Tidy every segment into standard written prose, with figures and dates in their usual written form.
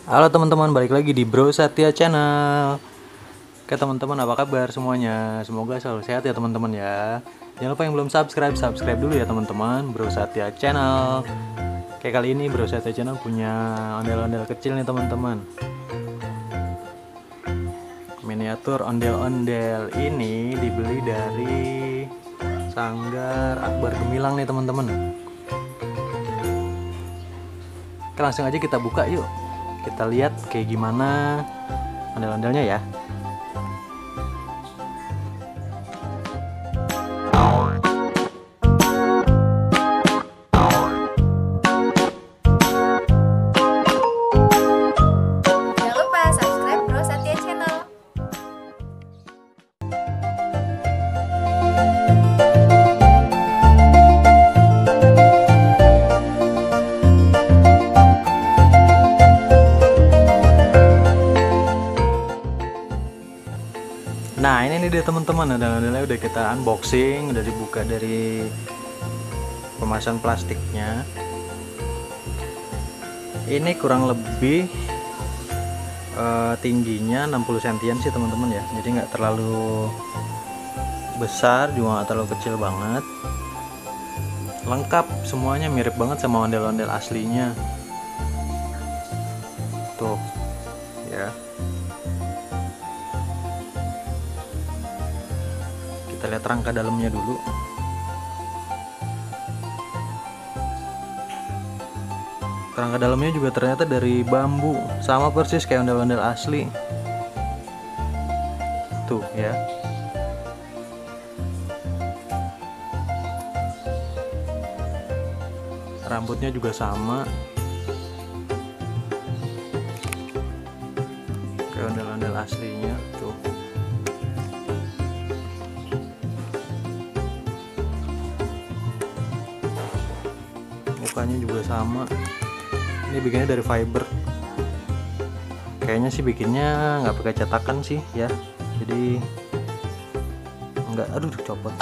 Halo teman-teman, balik lagi di Bro Satya Channel. Oke teman-teman, apa kabar semuanya? Semoga selalu sehat ya teman-teman ya. Jangan lupa yang belum subscribe dulu ya teman-teman, Bro Satya Channel. Oke, kali ini Bro Satya Channel punya ondel-ondel kecil nih teman-teman. Miniatur ondel-ondel ini dibeli dari Sanggar Akbar Gemilang nih teman-teman. Oke, langsung aja kita buka yuk. Kita lihat kayak gimana ondel-ondelnya ya. Jangan lupa subscribe Bro Satya Channel. Nah, ini nih dia teman-teman, ondel-ondelnya udah kita unboxing, udah dibuka dari kemasan plastiknya. Ini kurang lebih tingginya 60 cm sih teman-teman ya, jadi nggak terlalu besar juga nggak terlalu kecil banget. Lengkap semuanya, mirip banget sama ondel-ondel aslinya tuh ya. Kita lihat rangka dalamnya dulu. Rangka dalamnya juga ternyata dari bambu, sama persis kayak ondel-ondel asli. Tuh ya. Rambutnya juga sama kayak ondel-ondel aslinya tuh. Mukanya juga sama. Ini bikinnya dari fiber. Kayaknya sih bikinnya nggak pakai cetakan sih ya. Jadi nggak, aduh copot.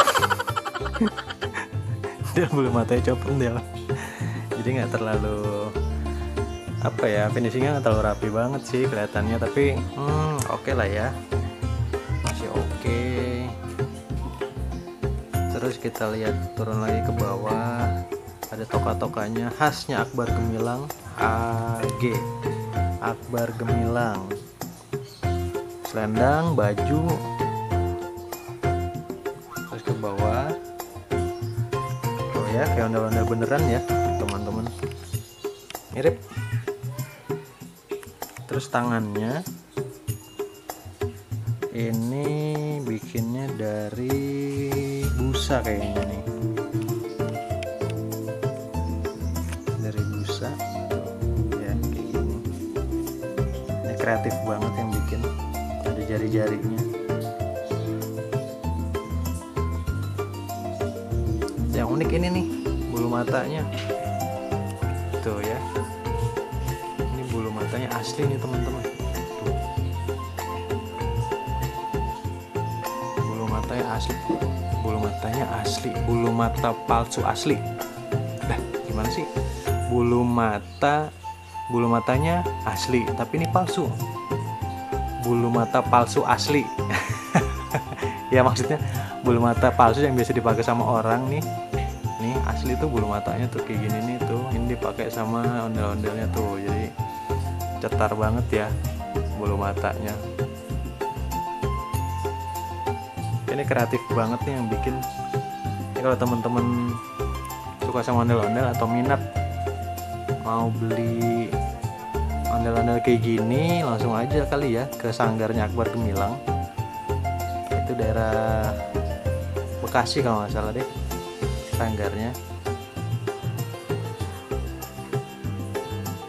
Dia bulu matanya copot dia. Jadi nggak terlalu apa ya, finishingnya nggak terlalu rapi banget sih kelihatannya, tapi oke lah ya, masih oke. Terus kita lihat turun lagi ke bawah, ada toka-tokanya khasnya Akbar Gemilang, AG Akbar Gemilang, selendang, baju. Terus ke bawah tuh ya, kayak ondel-ondel beneran ya teman-teman, mirip. Terus tangannya ini bikinnya dari busa kayaknya nih, dari busa ya, kayak gini. Ini kreatif banget yang bikin, ada jari-jarinya. Yang unik ini nih bulu matanya tuh ya. Ini bulu matanya asli nih teman-teman tuh. Bulu matanya asli, bulu matanya asli, bulu mata palsu asli. Dah gimana sih, bulu matanya asli tapi ini palsu, bulu mata palsu asli. Ya maksudnya bulu mata palsu yang biasa dipakai sama orang nih asli tuh bulu matanya tuh kayak gini nih tuh, ini dipakai sama ondel-ondelnya tuh, jadi cetar banget ya bulu matanya. Ini kreatif banget nih yang bikin. Ini kalau temen-temen suka sama ondel-ondel atau minat mau beli ondel-ondel kayak gini, langsung aja kali ya ke sanggarnya Akbar Gemilang. Itu daerah Bekasi kalau nggak salah deh sanggarnya.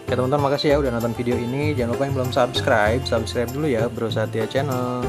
Oke teman-teman, makasih ya udah nonton video ini. Jangan lupa yang belum subscribe dulu ya Bro Satya Channel.